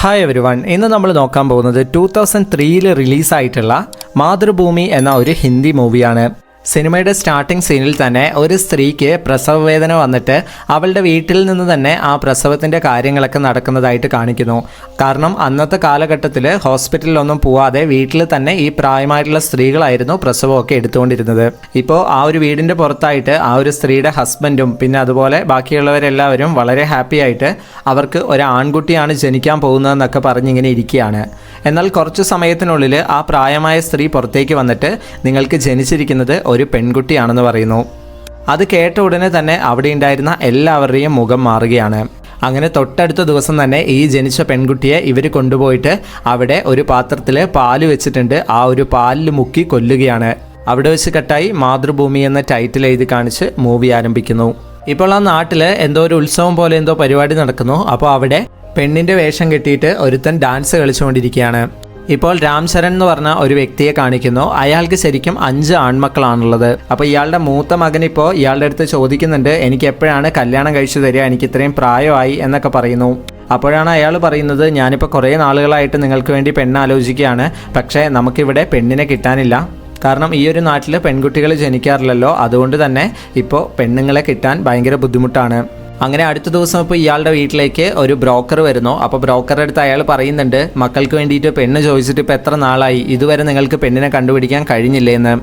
Hi everyone, ഇന്ന് നമ്മൾ നോക്കാൻ പോകുന്നത് 2003 റിലീസായിട്ടുള്ള മാതൃഭൂമി എന്ന ഒരു ഹിന്ദി മൂവിയാണ്. സിനിമയുടെ സ്റ്റാർട്ടിംഗ് സീനിൽ തന്നെ ഒരു സ്ത്രീക്ക് പ്രസവ വേദന വന്നിട്ട് അവളുടെ വീട്ടിൽ നിന്ന് തന്നെ ആ പ്രസവത്തിൻ്റെ കാര്യങ്ങളൊക്കെ നടക്കുന്നതായിട്ട് കാണിക്കുന്നു. കാരണം അന്നത്തെ കാലഘട്ടത്തിൽ ഹോസ്പിറ്റലിലൊന്നും പോവാതെ വീട്ടിൽ തന്നെ ഈ പ്രായമായിട്ടുള്ള സ്ത്രീകളായിരുന്നു പ്രസവമൊക്കെ എടുത്തുകൊണ്ടിരുന്നത്. ഇപ്പോൾ ആ ഒരു വീടിൻ്റെ പുറത്തായിട്ട് ആ ഒരു സ്ത്രീയുടെ ഹസ്ബൻഡും പിന്നെ അതുപോലെ ബാക്കിയുള്ളവരെല്ലാവരും വളരെ ഹാപ്പി ആയിട്ട് അവർക്ക് ഒരു ആൺകുട്ടിയാണ് ജനിക്കാൻ പോകുന്നതെന്നൊക്കെ പറഞ്ഞിങ്ങനെ ഇരിക്കുകയാണ്. എന്നാൽ കുറച്ച് സമയത്തിനുള്ളിൽ ആ പ്രായമായ സ്ത്രീ പുറത്തേക്ക് വന്നിട്ട് നിങ്ങൾക്ക് ജനിച്ചിരിക്കുന്നത് ഒരു പെൺകുട്ടിയാണെന്ന് പറയുന്നു. അത് കേട്ട ഉടനെ തന്നെ അവിടെ ഉണ്ടായിരുന്ന എല്ലാവരുടെയും മുഖം മാറുകയാണ്. അങ്ങനെ തൊട്ടടുത്ത ദിവസം തന്നെ ഈ ജനിച്ച പെൺകുട്ടിയെ ഇവർ കൊണ്ടുപോയിട്ട് അവിടെ ഒരു പാത്രത്തിൽ പാല് വെച്ചിട്ടുണ്ട്. ആ ഒരു പാലിൽ മുക്കി കൊല്ലുകയാണ്. അവിടെ വെച്ച് കട്ടായി മാതൃഭൂമി എന്ന ടൈറ്റിൽ എഴുതി കാണിച്ച് മൂവി ആരംഭിക്കുന്നു. ഇപ്പോൾ ആ നാട്ടിൽ എന്തോ ഒരു ഉത്സവം പോലെ എന്തോ പരിപാടി നടക്കുന്നു. അപ്പോൾ അവിടെ പെണ്ണിൻ്റെ വേഷം കെട്ടിയിട്ട് ഒരുത്തൻ ഡാൻസ് കളിച്ചുകൊണ്ടിരിക്കുകയാണ്. ഇപ്പോൾ രാം ചരൺ എന്ന് പറഞ്ഞ ഒരു വ്യക്തിയെ കാണിക്കുന്നു. അയാൾക്ക് ശരിക്കും 5 ആൺമക്കളാണുള്ളത്. അപ്പോൾ ഇയാളുടെ മൂത്ത മകൻ ഇപ്പോൾ ഇയാളുടെ അടുത്ത് ചോദിക്കുന്നുണ്ട്, എനിക്ക് എപ്പോഴാണ് കല്യാണം കഴിച്ചു തരിക, എനിക്ക് ഇത്രയും പ്രായമായി എന്നൊക്കെ പറയുന്നു. അപ്പോഴാണ് അയാൾ പറയുന്നത്, ഞാനിപ്പോൾ കുറേ നാളുകളായിട്ട് നിങ്ങൾക്ക് വേണ്ടി പെണ്ണാലോചിക്കുകയാണ്, പക്ഷേ നമുക്കിവിടെ പെണ്ണിനെ കിട്ടാനില്ല. കാരണം ഈ ഒരു നാട്ടിൽ പെൺകുട്ടികൾ ജനിക്കാറില്ലല്ലോ, അതുകൊണ്ട് തന്നെ ഇപ്പോൾ പെണ്ണുങ്ങളെ കിട്ടാൻ ഭയങ്കര ബുദ്ധിമുട്ടാണ്. അങ്ങനെ അടുത്ത ദിവസം ഇപ്പോൾ ഇയാളുടെ വീട്ടിലേക്ക് ഒരു ബ്രോക്കർ വരുന്നു. അപ്പോൾ ബ്രോക്കറുടെ അടുത്ത് അയാൾ പറയുന്നുണ്ട്, മക്കൾക്ക് വേണ്ടിയിട്ട് പെണ്ണ് ചോദിച്ചിട്ട് ഇപ്പോൾ എത്ര നാളായി, ഇതുവരെ നിങ്ങൾക്ക് പെണ്ണിനെ കണ്ടുപിടിക്കാൻ കഴിഞ്ഞില്ലേന്ന്.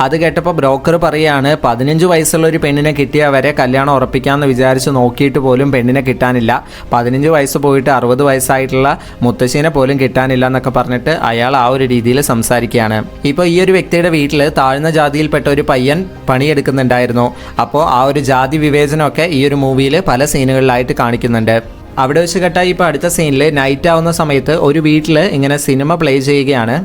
അത് കേട്ടപ്പോൾ ബ്രോക്കർ പറയുകയാണ്, 15 വയസ്സുള്ള ഒരു പെണ്ണിനെ കിട്ടിയാൽ വരെ കല്യാണം ഉറപ്പിക്കാമെന്ന് വിചാരിച്ച് നോക്കിയിട്ട് പോലും പെണ്ണിനെ കിട്ടാനില്ല. 15 വയസ്സ് പോയിട്ട് 60 വയസ്സായിട്ടുള്ള മുത്തശ്ശീനെ പോലും കിട്ടാനില്ല എന്നൊക്കെ പറഞ്ഞിട്ട് അയാൾ ആ ഒരു രീതിയിൽ സംസാരിക്കുകയാണ്. ഇപ്പോൾ ഈ ഒരു വ്യക്തിയുടെ വീട്ടിൽ താഴ്ന്ന ജാതിയിൽപ്പെട്ട ഒരു പയ്യൻ പണിയെടുക്കുന്നുണ്ടായിരുന്നു. അപ്പോൾ ആ ഒരു ജാതി വിവേചനമൊക്കെ ഈ ഒരു മൂവിയിൽ പല സീനുകളിലായിട്ട് കാണിക്കുന്നുണ്ട്. അവിടെ വെച്ച് കേട്ടാൽ ഇപ്പോൾ അടുത്ത സീനിൽ നൈറ്റ് ആവുന്ന സമയത്ത് ഒരു വീട്ടിൽ ഇങ്ങനെ സിനിമ പ്ലേ ചെയ്യുകയാണ്.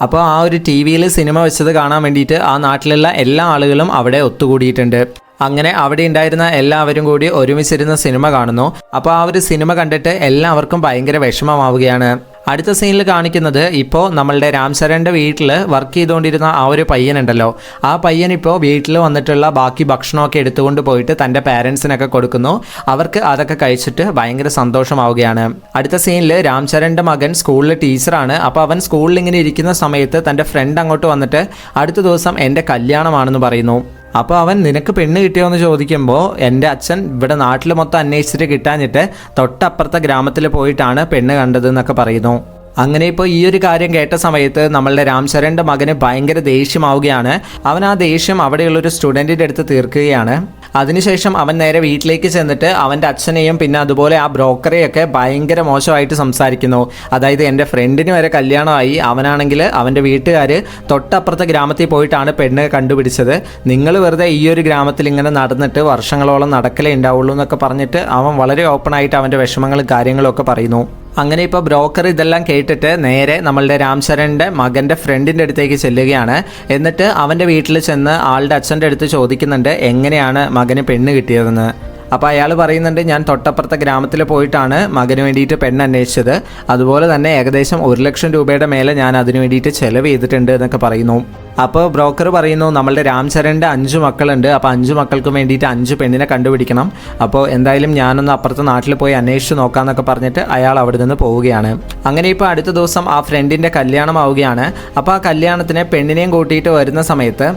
അപ്പോൾ ആ ഒരു ടി വിയിൽ സിനിമ വെച്ചത് കാണാൻ വേണ്ടിയിട്ട് ആ നാട്ടിലുള്ള എല്ലാ ആളുകളും അവിടെ ഒത്തുകൂടിയിട്ടുണ്ട്. അങ്ങനെ അവിടെ ഉണ്ടായിരുന്ന എല്ലാവരും കൂടി ഒരുമിച്ചിരുന്ന സിനിമ കാണുന്നു. അപ്പോൾ ആ ഒരു സിനിമ കണ്ടിട്ട് എല്ലാവർക്കും ഭയങ്കര വിഷമമാവുകയാണ്. അടുത്ത സീനിൽ കാണിക്കുന്നത് ഇപ്പോൾ നമ്മളുടെ രാം ചരണിൻ്റെ വീട്ടിൽ വർക്ക് ചെയ്തുകൊണ്ടിരുന്ന ആ ഒരു പയ്യനുണ്ടല്ലോ, ആ പയ്യൻ ഇപ്പോൾ വീട്ടിൽ വന്നിട്ടുള്ള ബാക്കി ഭക്ഷണമൊക്കെ എടുത്തുകൊണ്ട് പോയിട്ട് തൻ്റെ പാരൻസിനൊക്കെ കൊടുക്കുന്നു. അവർക്ക് അതൊക്കെ കഴിച്ചിട്ട് ഭയങ്കര സന്തോഷമാവുകയാണ്. അടുത്ത സീനിൽ രാം ചരണിൻ്റെ മകൻ സ്കൂളിൽ ടീച്ചറാണ്. അപ്പോൾ അവൻ സ്കൂളിൽ ഇങ്ങനെ ഇരിക്കുന്ന സമയത്ത് തൻ്റെ ഫ്രണ്ട് അങ്ങോട്ട് വന്നിട്ട് അടുത്ത ദിവസം എൻ്റെ കല്യാണമാണെന്ന് പറയുന്നു. അപ്പോൾ അവൻ നിനക്ക് പെണ്ണ് കിട്ടിയോ എന്ന് ചോദിക്കുമ്പോൾ എൻ്റെ അച്ഛൻ ഇവിടെ നാട്ടിൽ മൊത്തം അന്വേഷിച്ചിട്ട് കിട്ടാഞ്ഞിട്ട് തൊട്ടപ്പുറത്തെ ഗ്രാമത്തിൽ പോയിട്ടാണ് പെണ്ണ് കണ്ടത് എന്നൊക്കെ പറയുന്നു. അങ്ങനെ ഇപ്പോൾ ഈ ഒരു കാര്യം കേട്ട സമയത്ത് നമ്മളുടെ രാം ചരണിൻ്റെ മകന് ഭയങ്കര ദേഷ്യമാവുകയാണ്. അവൻ ആ ദേഷ്യം അവിടെയുള്ളൊരു സ്റ്റുഡൻറ്റിൻ്റെ അടുത്ത് തീർക്കുകയാണ്. അതിനുശേഷം അവൻ നേരെ വീട്ടിലേക്ക് ചെന്നിട്ട് അവൻ്റെ അച്ഛനെയും പിന്നെ അതുപോലെ ആ ബ്രോക്കറെയൊക്കെ ഭയങ്കര മോശമായിട്ട് സംസാരിക്കുന്നു. അതായത് എൻ്റെ ഫ്രണ്ടിന് വരെ കല്യാണമായി, അവനാണെങ്കിൽ അവൻ്റെ വീട്ടുകാർ തൊട്ടപ്പുറത്തെ ഗ്രാമത്തിൽ പോയിട്ടാണ് പെണ്ണ് കണ്ടുപിടിച്ചത്, നിങ്ങൾ വെറുതെ ഈ ഒരു ഗ്രാമത്തിൽ ഇങ്ങനെ നടന്നിട്ട് വർഷങ്ങളോളം നടക്കലേ ഉണ്ടാവുള്ളൂ എന്നൊക്കെ പറഞ്ഞിട്ട് അവൻ വളരെ ഓപ്പണായിട്ട് അവൻ്റെ വിഷമങ്ങളും കാര്യങ്ങളും ഒക്കെ പറയുന്നു. അങ്ങനെ ഇപ്പോൾ ബ്രോക്കർ ഇതെല്ലാം കേട്ടിട്ട് നേരെ നമ്മളുടെ രാം ചരണിൻ്റെ മകൻ്റെ ഫ്രണ്ടിൻ്റെ അടുത്തേക്ക് ചെല്ലുകയാണ്. എന്നിട്ട് അവൻ്റെ വീട്ടിൽ ചെന്ന് ആളുടെ അച്ഛൻ്റെ അടുത്ത് ചോദിക്കുന്നുണ്ട് എങ്ങനെയാണ് മകന് പെണ്ണ് കിട്ടിയതെന്ന്. അപ്പോൾ അയാൾ പറയുന്നുണ്ട്, ഞാൻ തൊട്ടപ്പുറത്തെ ഗ്രാമത്തിൽ പോയിട്ടാണ് മകന് വേണ്ടിയിട്ട് പെണ്ണ് അന്വേഷിച്ചത്, അതുപോലെ തന്നെ ഏകദേശം 1 ലക്ഷം രൂപയുടെ മേലെ ഞാൻ അതിന് വേണ്ടിയിട്ട് ചെലവ് ചെയ്തിട്ടുണ്ട് എന്നൊക്കെ പറയുന്നു. അപ്പോൾ ബ്രോക്കർ പറയുന്നു, നമ്മളുടെ രാം ചരണിൻ്റെ 5 മക്കളുണ്ട്, അപ്പോൾ 5 മക്കൾക്ക് വേണ്ടിയിട്ട് 5 പെണ്ണിനെ കണ്ടുപിടിക്കണം, അപ്പോൾ എന്തായാലും ഞാനൊന്ന് അപ്പുറത്തെ നാട്ടിൽ പോയി അന്വേഷിച്ച് നോക്കാമെന്നൊക്കെ പറഞ്ഞിട്ട് അയാൾ അവിടെ നിന്ന് പോവുകയാണ്. അങ്ങനെ ഇപ്പോൾ അടുത്ത ദിവസം ആ ഫ്രണ്ടിൻ്റെ കല്യാണമാവുകയാണ്. അപ്പോൾ ആ കല്യാണത്തിന് പെണ്ണിനെയും കൂട്ടിയിട്ട് വരുന്ന സമയത്ത്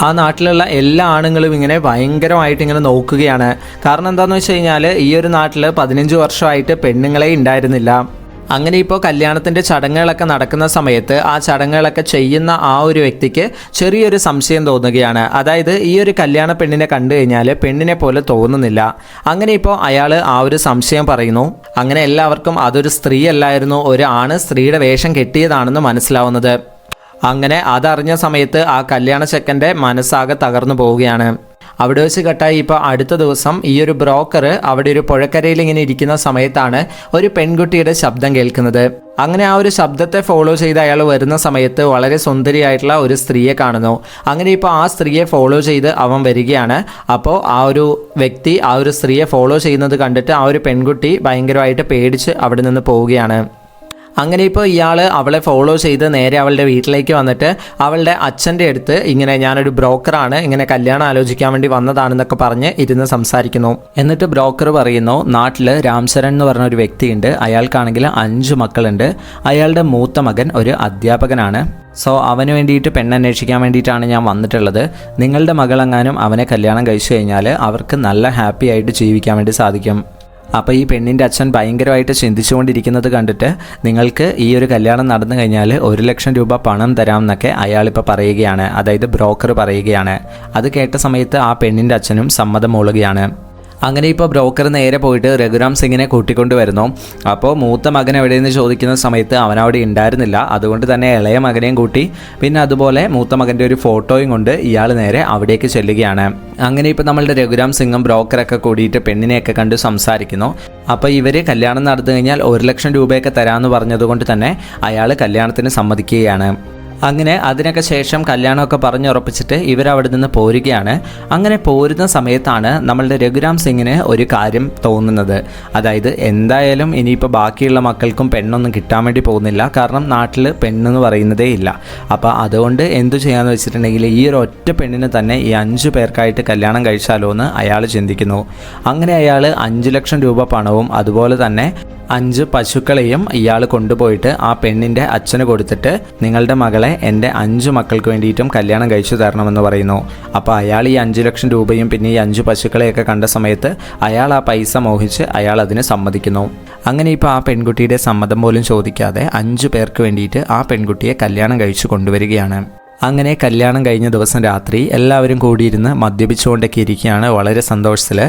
ആ നാട്ടിലുള്ള എല്ലാ ആണുങ്ങളും ഇങ്ങനെ ഭയങ്കരമായിട്ട് ഇങ്ങനെ നോക്കുകയാണ്. കാരണം എന്താണെന്ന് വെച്ച് കഴിഞ്ഞാൽ ഈ ഒരു നാട്ടിൽ 15 വർഷമായിട്ട് പെണ്ണുങ്ങളെ ഉണ്ടായിരുന്നില്ല. അങ്ങനെ ഇപ്പോൾ കല്യാണത്തിൻ്റെ ചടങ്ങുകളൊക്കെ നടക്കുന്ന സമയത്ത് ആ ചടങ്ങുകളൊക്കെ ചെയ്യുന്ന ആ ഒരു വ്യക്തിക്ക് ചെറിയൊരു സംശയം തോന്നുകയാണ്. അതായത് ഈ ഒരു കല്യാണ പെണ്ണിനെ കണ്ടു കഴിഞ്ഞാൽ പെണ്ണിനെ പോലെ തോന്നുന്നില്ല. അങ്ങനെ ഇപ്പോൾ അയാൾ ആ ഒരു സംശയം പറയുന്നു. അങ്ങനെ എല്ലാവർക്കും അതൊരു സ്ത്രീ അല്ലായിരുന്നു, ഒരു ആണ് സ്ത്രീയുടെ വേഷം കെട്ടിയതാണെന്ന് മനസ്സിലാവുന്നത്. അങ്ങനെ അതറിഞ്ഞ സമയത്ത് ആ കല്യാണ ചെക്കൻ്റെ മനസ്സാകെ തകർന്നു പോവുകയാണ്. അവിടെ വെച്ച് കട്ടായി ഇപ്പോൾ അടുത്ത ദിവസം ഈ ഒരു ബ്രോക്കർ അവിടെ ഒരു പുഴക്കരയിൽ ഇങ്ങനെ ഇരിക്കുന്ന സമയത്താണ് ഒരു പെൺകുട്ടിയുടെ ശബ്ദം കേൾക്കുന്നത്. അങ്ങനെ ആ ഒരു ശബ്ദത്തെ ഫോളോ ചെയ്ത് അയാൾ വരുന്ന സമയത്ത് വളരെ സുന്ദരിയായിട്ടുള്ള ഒരു സ്ത്രീയെ കാണുന്നു. അങ്ങനെ ഇപ്പോൾ ആ സ്ത്രീയെ ഫോളോ ചെയ്ത് അവൻ വരികയാണ്. അപ്പോൾ ആ ഒരു വ്യക്തി ആ ഒരു സ്ത്രീയെ ഫോളോ ചെയ്യുന്നത് കണ്ടിട്ട് ആ ഒരു പെൺകുട്ടി ഭയങ്കരമായിട്ട് പേടിച്ച് അവിടെ നിന്ന് പോവുകയാണ്. അങ്ങനെ ഇപ്പോൾ ഇയാൾ അവളെ ഫോളോ ചെയ്ത് നേരെ അവളുടെ വീട്ടിലേക്ക് വന്നിട്ട് അവളുടെ അച്ഛൻ്റെ അടുത്ത് ഇങ്ങനെ ഞാനൊരു ബ്രോക്കറാണ്, ഇങ്ങനെ കല്യാണം ആലോചിക്കാൻ വേണ്ടി വന്നതാണെന്നൊക്കെ പറഞ്ഞ് ഇരുന്ന് സംസാരിക്കുന്നു. എന്നിട്ട് ബ്രോക്കർ പറയുന്നു, നാട്ടിൽ രാംചരൺ എന്ന് പറഞ്ഞ ഒരു വ്യക്തിയുണ്ട്, അയാൾക്കാണെങ്കിൽ 5 മക്കളുണ്ട്, അയാളുടെ മൂത്ത മകൻ ഒരു അധ്യാപകനാണ്. സോ അവന് വേണ്ടിയിട്ട് പെണ്ണന്വേഷിക്കാൻ വേണ്ടിയിട്ടാണ് ഞാൻ വന്നിട്ടുള്ളത്. നിങ്ങളുടെ മകളെങ്ങാനും അവനെ കല്യാണം കഴിച്ചു കഴിഞ്ഞാൽ അവർക്ക് നല്ല ഹാപ്പി ആയിട്ട് ജീവിക്കാൻ വേണ്ടി സാധിക്കും. അപ്പോൾ ഈ പെണ്ണിൻ്റെ അച്ഛൻ ഭയങ്കരമായിട്ട് ചിന്തിച്ചുകൊണ്ടിരിക്കുന്നത് കണ്ടിട്ട് നിങ്ങൾക്ക് ഈ ഒരു കല്യാണം നടന്നു കഴിഞ്ഞാൽ 1 ലക്ഷം രൂപ പണം തരാമെന്നൊക്കെ അയാളിപ്പോൾ പറയുകയാണ്, അതായത് ബ്രോക്കർ പറയുകയാണ്. അത് കേട്ട സമയത്ത് ആ പെണ്ണിൻ്റെ അച്ഛനും സമ്മതം മൂളുകയാണ്. അങ്ങനെ ഇപ്പോൾ ബ്രോക്കർ നേരെ പോയിട്ട് രഘുറാം സിംഗിനെ കൂട്ടിക്കൊണ്ട് വരുന്നു. അപ്പോൾ മൂത്ത മകൻ എവിടെയെന്ന് ചോദിക്കുന്ന സമയത്ത് അവനവിടെ ഉണ്ടായിരുന്നില്ല. അതുകൊണ്ട് തന്നെ ഇളയ മകനെയും കൂട്ടി പിന്നെ അതുപോലെ മൂത്ത മകൻ്റെ ഒരു ഫോട്ടോയും കൊണ്ട് ഇയാൾ നേരെ അവിടേക്ക് ചെല്ലുകയാണ്. അങ്ങനെ ഇപ്പോൾ നമ്മളുടെ രഘുറാം സിംഗും ബ്രോക്കറൊക്കെ കൂടിയിട്ട് പെണ്ണിനെയൊക്കെ കണ്ട് സംസാരിക്കുന്നു. അപ്പോൾ ഇവർ കല്യാണം നടന്നു കഴിഞ്ഞാൽ 1 ലക്ഷം രൂപയൊക്കെ തരാമെന്ന് പറഞ്ഞതുകൊണ്ട് തന്നെ അയാൾ കല്യാണത്തിന് സമ്മതിക്കുകയാണ്. അങ്ങനെ അതിനൊക്കെ ശേഷം കല്യാണമൊക്കെ പറഞ്ഞുറപ്പിച്ചിട്ട് ഇവരവിടെ നിന്ന് പോരുകയാണ്. അങ്ങനെ പോരുന്ന സമയത്താണ് നമ്മളുടെ രഘുറാം സിംഗിന് ഒരു കാര്യം തോന്നുന്നത്. അതായത് എന്തായാലും ഇനിയിപ്പോൾ ബാക്കിയുള്ള മക്കൾക്കും പെണ്ണൊന്നും കിട്ടാൻ വേണ്ടി പോകുന്നില്ല, കാരണം നാട്ടിൽ പെണ്ണെന്ന് പറയുന്നതേ ഇല്ല. അപ്പോൾ അതുകൊണ്ട് എന്തു ചെയ്യാന്ന് വെച്ചിട്ടുണ്ടെങ്കിൽ ഈ ഒരു ഒറ്റ പെണ്ണിന് തന്നെ ഈ 5 പേർക്കായിട്ട് കല്യാണം കഴിച്ചാലോ എന്ന് അയാൾ ചിന്തിക്കുന്നു. അങ്ങനെ അയാൾ 5 ലക്ഷം രൂപ പണവും അതുപോലെ തന്നെ 5 പശുക്കളെയും ഇയാൾ കൊണ്ടുപോയിട്ട് ആ പെണ്ണിൻ്റെ അച്ഛന് കൊടുത്തിട്ട് നിങ്ങളുടെ മകളെ എൻ്റെ 5 മക്കൾക്ക് വേണ്ടിയിട്ടും കല്യാണം കഴിച്ചു തരണമെന്ന് പറയുന്നു. അപ്പോൾ അയാൾ ഈ 5 ലക്ഷം രൂപയും പിന്നെ ഈ 5 പശുക്കളെയൊക്കെ കണ്ട സമയത്ത് അയാൾ ആ പൈസ മോഹിച്ച് അയാൾ അതിന് സമ്മതിക്കുന്നു. അങ്ങനെ ഇപ്പോൾ ആ പെൺകുട്ടിയുടെ സമ്മതം പോലും ചോദിക്കാതെ 5 പേർക്ക് വേണ്ടിയിട്ട് ആ പെൺകുട്ടിയെ കല്യാണം കഴിച്ചു കൊണ്ടുവരികയാണ്. അങ്ങനെ കല്യാണം കഴിഞ്ഞ ദിവസം രാത്രി എല്ലാവരും കൂടിയിരുന്ന് മദ്യപിച്ചുകൊണ്ടൊക്കെ ഇരിക്കുകയാണ് വളരെ സന്തോഷത്തിൽ.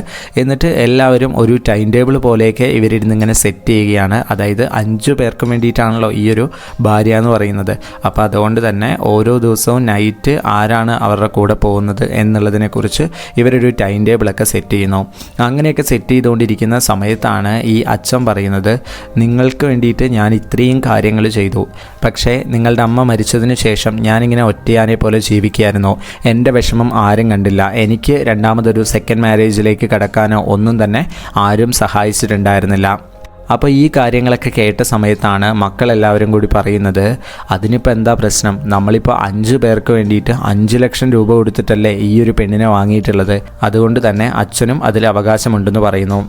എന്നിട്ട് എല്ലാവരും ഒരു ടൈം ടേബിൾ പോലെയൊക്കെ ഇവരിരുന്ന് ഇങ്ങനെ സെറ്റ് ചെയ്യുകയാണ്. അതായത് 5 പേർക്കും വേണ്ടിയിട്ടാണല്ലോ ഈ ഒരു ഭാര്യ എന്ന് പറയുന്നത്. അപ്പോൾ അതുകൊണ്ട് തന്നെ ഓരോ ദിവസവും നൈറ്റ് ആരാണ് അവരുടെ കൂടെ പോകുന്നത് എന്നുള്ളതിനെക്കുറിച്ച് ഇവരൊരു ടൈം ടേബിളൊക്കെ സെറ്റ് ചെയ്യുന്നു. അങ്ങനെയൊക്കെ സെറ്റ് ചെയ്തുകൊണ്ടിരിക്കുന്ന സമയത്താണ് ഈ അച്ഛൻ പറയുന്നത്, നിങ്ങൾക്ക് വേണ്ടിയിട്ട് ഞാൻ ഇത്രയും കാര്യങ്ങൾ ചെയ്തു, പക്ഷേ നിങ്ങളുടെ അമ്മ മരിച്ചതിന് ശേഷം ഞാനിങ്ങനെ ഒറ്റയാനെ പോലെ ജീവിക്കുകയായിരുന്നു. എൻ്റെ വിഷമം ആരും കണ്ടില്ല. എനിക്ക് രണ്ടാമതൊരു സെക്കൻഡ് മാരേജിലേക്ക് കടക്കാനോ ഒന്നും തന്നെ ആരും സഹായിച്ചിട്ടുണ്ടായിരുന്നില്ല. അപ്പോൾ ഈ കാര്യങ്ങളൊക്കെ കേട്ട സമയത്താണ് മക്കളെല്ലാവരും കൂടി പറയുന്നത്, അതിനിപ്പോൾ എന്താ പ്രശ്നം, നമ്മളിപ്പോൾ 5 പേർക്ക് വേണ്ടിയിട്ട് 5 ലക്ഷം രൂപ കൊടുത്തിട്ടല്ലേ ഈ ഒരു പെണ്ണിനെ വാങ്ങിയിട്ടുള്ളത്, അതുകൊണ്ട് തന്നെ അച്ഛനും അതിൽ അവകാശമുണ്ടെന്ന് പറയുന്നു.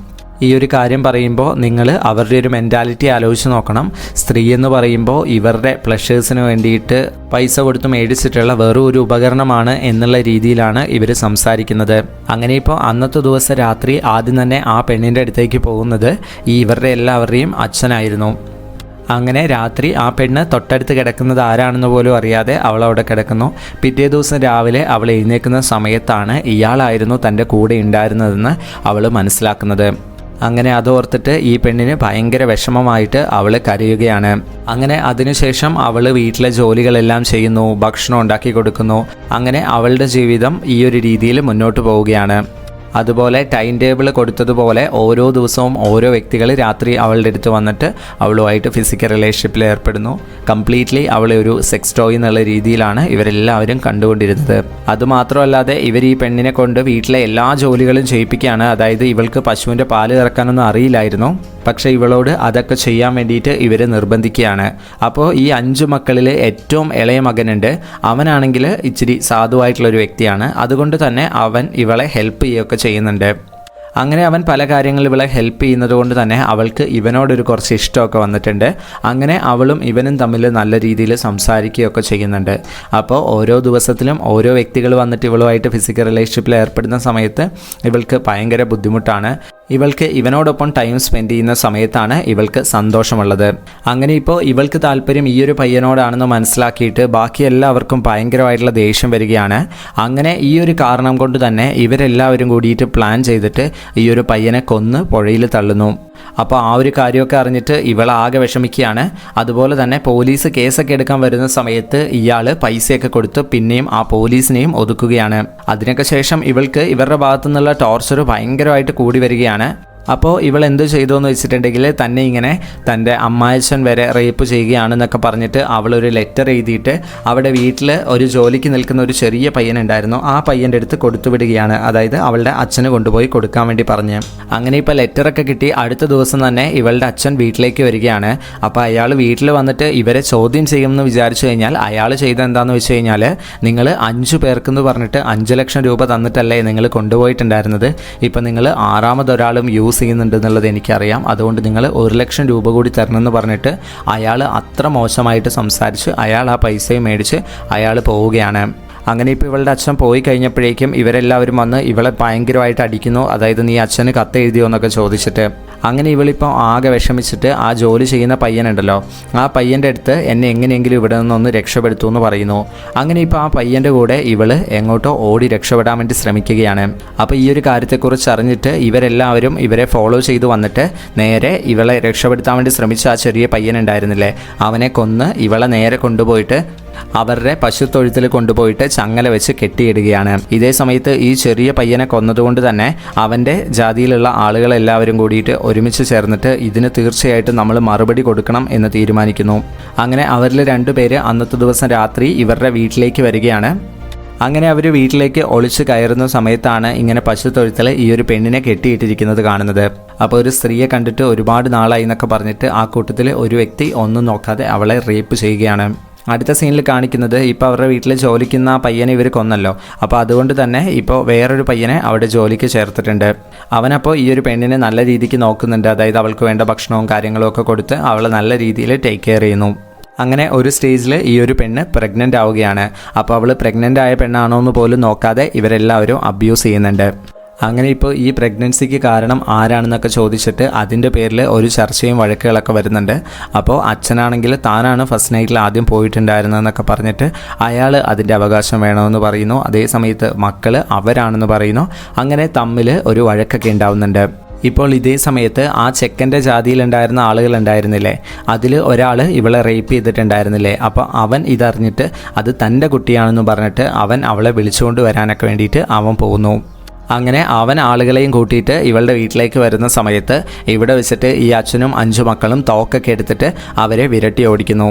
ഈ ഒരു കാര്യം പറയുമ്പോൾ നിങ്ങൾ അവരുടെ ഒരു മെൻറ്റാലിറ്റി ആലോചിച്ച് നോക്കണം. സ്ത്രീ എന്ന് പറയുമ്പോൾ ഇവരുടെ പ്ലഷേഴ്സിന് വേണ്ടിയിട്ട് പൈസ കൊടുത്ത് മേടിച്ചിട്ടുള്ള വെറും ഒരു ഉപകരണമാണ് എന്നുള്ള രീതിയിലാണ് ഇവർ സംസാരിക്കുന്നത്. അങ്ങനെ ഇപ്പോൾ അന്നത്തെ ദിവസം രാത്രി ആദ്യം തന്നെ ആ പെണ്ണിൻ്റെ അടുത്തേക്ക് പോകുന്നത് ഈ ഇവരുടെ എല്ലാവരുടെയും അച്ഛനായിരുന്നു. അങ്ങനെ രാത്രി ആ പെണ്ണ് തൊട്ടടുത്ത് കിടക്കുന്നത് ആരാണെന്ന് പോലും അറിയാതെ അവളവിടെ കിടക്കുന്നു. പിറ്റേ ദിവസം രാവിലെ അവൾ എഴുന്നേൽക്കുന്ന സമയത്താണ് ഇയാളായിരുന്നു തൻ്റെ കൂടെ ഉണ്ടായിരുന്നതെന്ന് അവൾ മനസ്സിലാക്കുന്നത്. അങ്ങനെ അതോർത്തിട്ട് ഈ പെണ്ണിന് ഭയങ്കര വിഷമമായിട്ട് അവൾ കരയുകയാണ്. അങ്ങനെ അതിനുശേഷം അവൾ വീട്ടിലെ ജോലികളെല്ലാം ചെയ്യുന്നു, ഭക്ഷണം ഉണ്ടാക്കി കൊടുക്കുന്നു. അങ്ങനെ അവളുടെ ജീവിതം ഈ ഒരു രീതിയിൽ മുന്നോട്ട് പോവുകയാണ്. അതുപോലെ ടൈം ടേബിൾ കൊടുത്തതുപോലെ ഓരോ ദിവസവും ഓരോ വ്യക്തികൾ രാത്രി അവളുടെ അടുത്ത് വന്നിട്ട് അവളുമായിട്ട് ഫിസിക്കൽ റിലേഷൻഷിപ്പിൽ ഏർപ്പെടുന്നു. കംപ്ലീറ്റ്ലി അവളെ ഒരു സെക്സ് ടോയ് എന്നുള്ള രീതിയിലാണ് ഇവരെല്ലാവരും കണ്ടുകൊണ്ടിരുന്നത്. അതുമാത്രമല്ലാതെ ഇവർ ഈ പെണ്ണിനെ കൊണ്ട് വീട്ടിലെ എല്ലാ ജോലികളും ചെയ്യിപ്പിക്കുകയാണ്. അതായത് ഇവൾക്ക് പശുവിൻ്റെ പാല് ഇറക്കാനൊന്നും അറിയില്ലായിരുന്നു, പക്ഷേ ഇവളോട് അതൊക്കെ ചെയ്യാൻ വേണ്ടിയിട്ട് ഇവർ നിർബന്ധിക്കുകയാണ്. അപ്പോൾ ഈ 5 മക്കളിൽ ഏറ്റവും ഇളയ മകനുണ്ട്, അവനാണെങ്കിൽ ഇച്ചിരി സാധുവായിട്ടുള്ളൊരു വ്യക്തിയാണ്. അതുകൊണ്ട് തന്നെ അവൻ ഇവളെ ഹെൽപ്പ് ചെയ്യുകയൊക്കെ ചെയ്യുന്നുണ്ട്. അങ്ങനെ അവൻ പല കാര്യങ്ങളും ഇവളെ ഹെൽപ്പ് ചെയ്യുന്നത് കൊണ്ട് തന്നെ അവൾക്ക് ഇവനോടൊരു കുറച്ച് ഇഷ്ടമൊക്കെ വന്നിട്ടുണ്ട്. അങ്ങനെ അവളും ഇവനും തമ്മിൽ നല്ല രീതിയിൽ സംസാരിക്കുകയൊക്കെ ചെയ്യുന്നുണ്ട്. അപ്പോൾ ഓരോ ദിവസത്തിലും ഓരോ വ്യക്തികൾ വന്നിട്ട് ഇവളുമായിട്ട് ഫിസിക്കൽ റിലേഷൻഷിപ്പിൽ ഏർപ്പെടുന്ന സമയത്ത് ഇവൾക്ക് ഭയങ്കര ബുദ്ധിമുട്ടാണ്. ഇവൾക്ക് ഇവനോടൊപ്പം ടൈം സ്പെൻഡ് ചെയ്യുന്ന സമയത്താണ് ഇവൾക്ക് സന്തോഷമുള്ളത്. അങ്ങനെ ഇപ്പോൾ ഇവൾക്ക് താല്പര്യം ഈ ഒരു പയ്യനോടാണെന്ന് മനസ്സിലാക്കിയിട്ട് ബാക്കി എല്ലാവർക്കും ഭയങ്കരമായിട്ടുള്ള ദേഷ്യം വരികയാണ്. അങ്ങനെ ഈ ഒരു കാരണം കൊണ്ട് തന്നെ ഇവരെല്ലാവരും കൂടിയിട്ട് പ്ലാൻ ചെയ്തിട്ട് ഈ ഒരു പയ്യനെ കൊന്ന് പുഴയിൽ തള്ളുന്നു. അപ്പോൾ ആ ഒരു കാര്യമൊക്കെ അറിഞ്ഞിട്ട് ഇവളാകെ വിഷമിക്കുകയാണ്. അതുപോലെ തന്നെ പോലീസ് കേസൊക്കെ എടുക്കാൻ വരുന്ന സമയത്ത് ഇയാൾ പൈസയൊക്കെ കൊടുത്ത് പിന്നെയും ആ പോലീസിനെയും ഒതുക്കുകയാണ്. അതിനൊക്കെ ശേഷം ഇവൾക്ക് ഇവരുടെ ഭാഗത്തു നിന്നുള്ള ടോർച്ചർ ഭയങ്കരമായിട്ട് കൂടി വരികയാണ്. അപ്പോൾ ഇവൾ എന്ത് ചെയ്തു എന്ന് വെച്ചിട്ടുണ്ടെങ്കിൽ തന്നെ ഇങ്ങനെ തൻ്റെ അമ്മായച്ചൻ വരെ റേപ്പ് ചെയ്യുകയാണെന്നൊക്കെ പറഞ്ഞിട്ട് അവളൊരു ലെറ്റർ എഴുതിയിട്ട് അവിടെ വീട്ടിൽ ഒരു ജോലിക്ക് നിൽക്കുന്ന ഒരു ചെറിയ പയ്യനുണ്ടായിരുന്നു, ആ പയ്യൻ്റെ അടുത്ത് കൊടുത്തു വിടുകയാണ്. അതായത് അവളുടെ അച്ഛന് കൊണ്ടുപോയി കൊടുക്കാൻ വേണ്ടി പറഞ്ഞ്. അങ്ങനെ ഇപ്പോൾ ലെറ്ററൊക്കെ കിട്ടി അടുത്ത ദിവസം തന്നെ ഇവളുടെ അച്ഛൻ വീട്ടിലേക്ക് വരികയാണ്. അപ്പോൾ അയാൾ വീട്ടിൽ വന്നിട്ട് ഇവരെ ചോദ്യം ചെയ്യുമെന്ന് വിചാരിച്ചു കഴിഞ്ഞാൽ അയാൾ ചെയ്ത എന്താണെന്ന് വെച്ച് കഴിഞ്ഞാൽ, നിങ്ങൾ 5 പേർക്കെന്ന് പറഞ്ഞിട്ട് 5 ലക്ഷം രൂപ തന്നിട്ടല്ലേ നിങ്ങൾ കൊണ്ടുപോയിട്ടുണ്ടായിരുന്നത്, ഇപ്പം നിങ്ങൾ 6ാമതൊരാളും യൂസ് ചെയ്യുന്നുണ്ടെന്നുള്ളത് എനിക്കറിയാം, അതുകൊണ്ട് നിങ്ങൾ 1 ലക്ഷം രൂപ കൂടി തരണമെന്ന് പറഞ്ഞിട്ട് അയാൾ അത്ര മോശമായിട്ട് സംസാരിച്ച് അയാൾ ആ പൈസയും മേടിച്ച് അയാൾ പോവുകയാണ്. അങ്ങനെ ഇപ്പോൾ ഇവളുടെ അച്ഛൻ പോയി കഴിഞ്ഞപ്പോഴേക്കും ഇവരെല്ലാവരും വന്ന് ഇവളെ ഭയങ്കരമായിട്ട് അടിക്കുന്നു. അതായത് നീ അച്ഛന് കത്ത് എഴുതിയോ എന്നൊക്കെ ചോദിച്ചിട്ട്. അങ്ങനെ ഇവളിപ്പോൾ ആകെ വിഷമിച്ചിട്ട് ആ ജോലി ചെയ്യുന്ന പയ്യനുണ്ടല്ലോ, ആ പയ്യൻ്റെ അടുത്ത് എന്നെ എങ്ങനെയെങ്കിലും ഇവിടെ നിന്നൊന്ന് രക്ഷപ്പെടുത്തൂ എന്ന് പറയുന്നു. അങ്ങനെ ഇപ്പോൾ ആ പയ്യൻ്റെ കൂടെ ഇവള് എങ്ങോട്ടോ ഓടി രക്ഷപ്പെടാൻ വേണ്ടി ശ്രമിക്കുകയാണ്. അപ്പോൾ ഈ ഒരു കാര്യത്തെക്കുറിച്ച് അറിഞ്ഞിട്ട് ഇവരെല്ലാവരും ഇവരെ ഫോളോ ചെയ്തു വന്നിട്ട് നേരെ ഇവളെ രക്ഷപ്പെടുത്താൻ വേണ്ടി ശ്രമിച്ച ആ ചെറിയ പയ്യനുണ്ടായിരുന്നില്ലേ, അവനെ കൊന്ന് ഇവളെ നേരെ കൊണ്ടുപോയിട്ട് അവരുടെ പശുത്തൊഴുത്തിൽ കൊണ്ടുപോയിട്ട് ചങ്ങല വെച്ച് കെട്ടിയിടുകയാണ്. ഇതേ സമയത്ത് ഈ ചെറിയ പയ്യനെ കൊന്നതുകൊണ്ട് തന്നെ അവൻ്റെ ജാതിയിലുള്ള ആളുകളെല്ലാവരും കൂടിയിട്ട് ഒരുമിച്ച് ചേർന്നിട്ട് ഇതിന് തീർച്ചയായിട്ടും നമ്മൾ മറുപടി കൊടുക്കണം എന്ന് തീരുമാനിക്കുന്നു. അങ്ങനെ അവരിൽ 2 പേര് അന്നത്തെ ദിവസം രാത്രി ഇവരുടെ വീട്ടിലേക്ക് വരികയാണ്. അങ്ങനെ അവർ വീട്ടിലേക്ക് ഒളിച്ചു കയറുന്ന സമയത്താണ് ഇങ്ങനെ പശുത്തൊഴുത്തിൽ ഈ ഒരു പെണ്ണിനെ കെട്ടിയിട്ടിരിക്കുന്നത് കാണുന്നത്. അപ്പോൾ ഒരു സ്ത്രീയെ കണ്ടിട്ട് ഒരുപാട് നാളായി എന്നൊക്കെ പറഞ്ഞിട്ട് ആ കൂട്ടത്തിൽ ഒരു വ്യക്തി ഒന്നും നോക്കാതെ അവളെ റേപ്പ് ചെയ്യുകയാണ്. അടുത്ത സീനിൽ കാണിക്കുന്നത് ഇപ്പോൾ അവരുടെ വീട്ടിൽ ജോലിക്കുന്ന പയ്യനെ ഇവർ കൊന്നല്ലോ, അപ്പോൾ അതുകൊണ്ട് തന്നെ ഇപ്പോൾ വേറൊരു പയ്യനെ അവിടെ ജോലിക്ക് ചേർത്തിട്ടുണ്ട്. അവനപ്പോൾ ഈ ഒരു പെണ്ണിനെ നല്ല രീതിക്ക് നോക്കുന്നുണ്ട്. അതായത് അവൾക്ക് വേണ്ട ഭക്ഷണവും കാര്യങ്ങളും ഒക്കെ കൊടുത്ത് അവളെ നല്ല രീതിയിൽ ടേക്ക് കെയർ ചെയ്യുന്നു. അങ്ങനെ ഒരു സ്റ്റേജിൽ ഈ ഒരു പെണ്ണ് പ്രഗ്നൻ്റ് ആവുകയാണ്. അപ്പോൾ അവൾ പ്രഗ്നൻ്റ് ആയ പെണ്ണാണോ എന്ന് പോലും നോക്കാതെ ഇവരെല്ലാവരും അബ്യൂസ് ചെയ്യുന്നുണ്ട്. അങ്ങനെ ഇപ്പോൾ ഈ പ്രഗ്നൻസിക്ക് കാരണം ആരാണെന്നൊക്കെ ചോദിച്ചിട്ട് അതിൻ്റെ പേരിൽ ഒരു ചർച്ചയും വഴക്കുകളൊക്കെ വരുന്നുണ്ട്. അപ്പോൾ അച്ഛനാണെങ്കിൽ താനാണ് ഫസ്റ്റ് നൈറ്റിൽ ആദ്യം പോയിട്ടുണ്ടായിരുന്നതെന്നൊക്കെ പറഞ്ഞിട്ട് അയാൾ അതിൻ്റെ അവകാശം വേണമെന്ന് പറയുന്നു. അതേ സമയത്ത് മക്കൾ അവരാണെന്ന് പറയുന്നു. അങ്ങനെ തമ്മിൽ ഒരു വഴക്കൊക്കെ ഉണ്ടാവുന്നുണ്ട്. ഇപ്പോൾ ഇതേ സമയത്ത് ആ ചെക്കൻ്റെ ജാതിയിലുണ്ടായിരുന്ന ആളുകളുണ്ടായിരുന്നില്ലേ, അതിൽ ഒരാൾ ഇവളെ റേപ്പ് ചെയ്തിട്ടുണ്ടായിരുന്നില്ലേ, അപ്പോൾ അവൻ ഇതറിഞ്ഞിട്ട് അത് തൻ്റെ കുട്ടിയാണെന്ന് പറഞ്ഞിട്ട് അവൻ അവളെ വിളിച്ചുകൊണ്ട് വരാനൊക്കെ വേണ്ടിയിട്ട് അവൻ പോകുന്നു. അങ്ങനെ അവൻ ആളുകളെയും കൂട്ടിയിട്ട് ഇവളുടെ വീട്ടിലേക്ക് വരുന്ന സമയത്ത് ഇവിടെ വെച്ചിട്ട് ഈ അച്ഛനും 5 മക്കളും തോക്കൊക്കെ എടുത്തിട്ട് അവരെ വിരട്ടി ഓടിക്കുന്നു.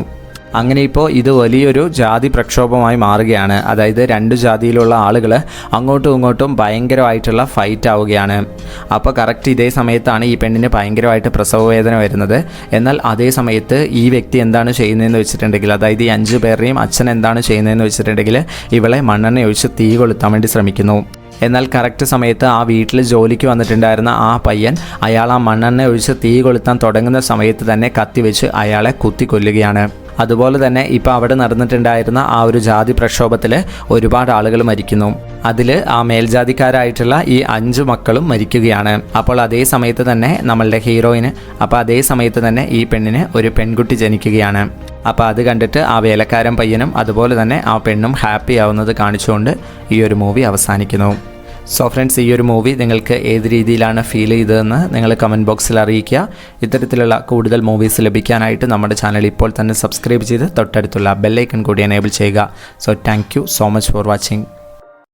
അങ്ങനെ ഇപ്പോൾ ഇത് വലിയൊരു ജാതി പ്രക്ഷോഭമായി മാറുകയാണ്. അതായത് 2 ജാതിയിലുള്ള ആളുകൾ അങ്ങോട്ടും ഇങ്ങോട്ടും ഭയങ്കരമായിട്ടുള്ള ഫൈറ്റ് ആവുകയാണ്. അപ്പോൾ കറക്റ്റ് ഇതേ സമയത്താണ് ഈ പെണ്ണിന് ഭയങ്കരമായിട്ട് പ്രസവ വേദന വരുന്നത്. എന്നാൽ അതേ സമയത്ത് ഈ വ്യക്തി എന്താണ് ചെയ്യുന്നതെന്ന് വെച്ചിട്ടുണ്ടെങ്കിൽ, അതായത് ഈ 5 പേരുടെയും അച്ഛൻ എന്താണ് ചെയ്യുന്നതെന്ന് വെച്ചിട്ടുണ്ടെങ്കിൽ ഇവളെ മണ്ണെണ്ണ ഒഴിച്ച് തീ കൊളുത്താൻ വേണ്ടി ശ്രമിക്കുന്നു. എന്നാൽ കറക്റ്റ് സമയത്ത് ആ വീട്ടിൽ ജോലിക്ക് വന്നിട്ടുണ്ടായിരുന്ന ആ പയ്യൻ അയാൾ ആ മണ്ണെണ്ണ ഒഴിച്ച് തീ കൊളുത്താൻ തുടങ്ങുന്ന സമയത്ത് തന്നെ കത്തിവെച്ച് അയാളെ കുത്തി കൊല്ലുകയാണ്. അതുപോലെ തന്നെ ഇപ്പോൾ അവിടെ നടന്നിട്ടുണ്ടായിരുന്ന ആ ഒരു ജാതി പ്രക്ഷോഭത്തിൽ ഒരുപാട് ആളുകൾ മരിക്കുന്നു. അതിൽ ആ മേൽജാതിക്കാരായിട്ടുള്ള ഈ 5 മക്കളും മരിക്കുകയാണ്. അപ്പോൾ അതേ സമയത്ത് തന്നെ നമ്മളുടെ ഹീറോയിന് അതേ സമയത്ത് തന്നെ ഈ പെണ്ണിന് ഒരു പെൺകുട്ടി ജനിക്കുകയാണ്. അപ്പോൾ അത് കണ്ടിട്ട് ആ വേലക്കാരൻ പയ്യനും അതുപോലെ തന്നെ ആ പെണ്ണും ഹാപ്പി ആവുന്നത് കാണിച്ചുകൊണ്ട് ഈ ഒരു മൂവി അവസാനിക്കുന്നു. സോ ഫ്രണ്ട്സ്, ഈ ഒരു മൂവി നിങ്ങൾക്ക് ഏത് രീതിയിലാണ് ഫീൽ ചെയ്തതെന്ന് നിങ്ങൾ കമൻറ്റ് ബോക്സിൽ അറിയിക്കുക. ഇത്തരത്തിലുള്ള കൂടുതൽ മൂവീസ് ലഭിക്കാനായിട്ട് നമ്മുടെ ചാനൽ ഇപ്പോൾ തന്നെ സബ്സ്ക്രൈബ് ചെയ്ത് തൊട്ടടുത്തുള്ള ബെല്ലൈക്കൺ കൂടി എനേബിൾ ചെയ്യുക. So thank you so much for watching.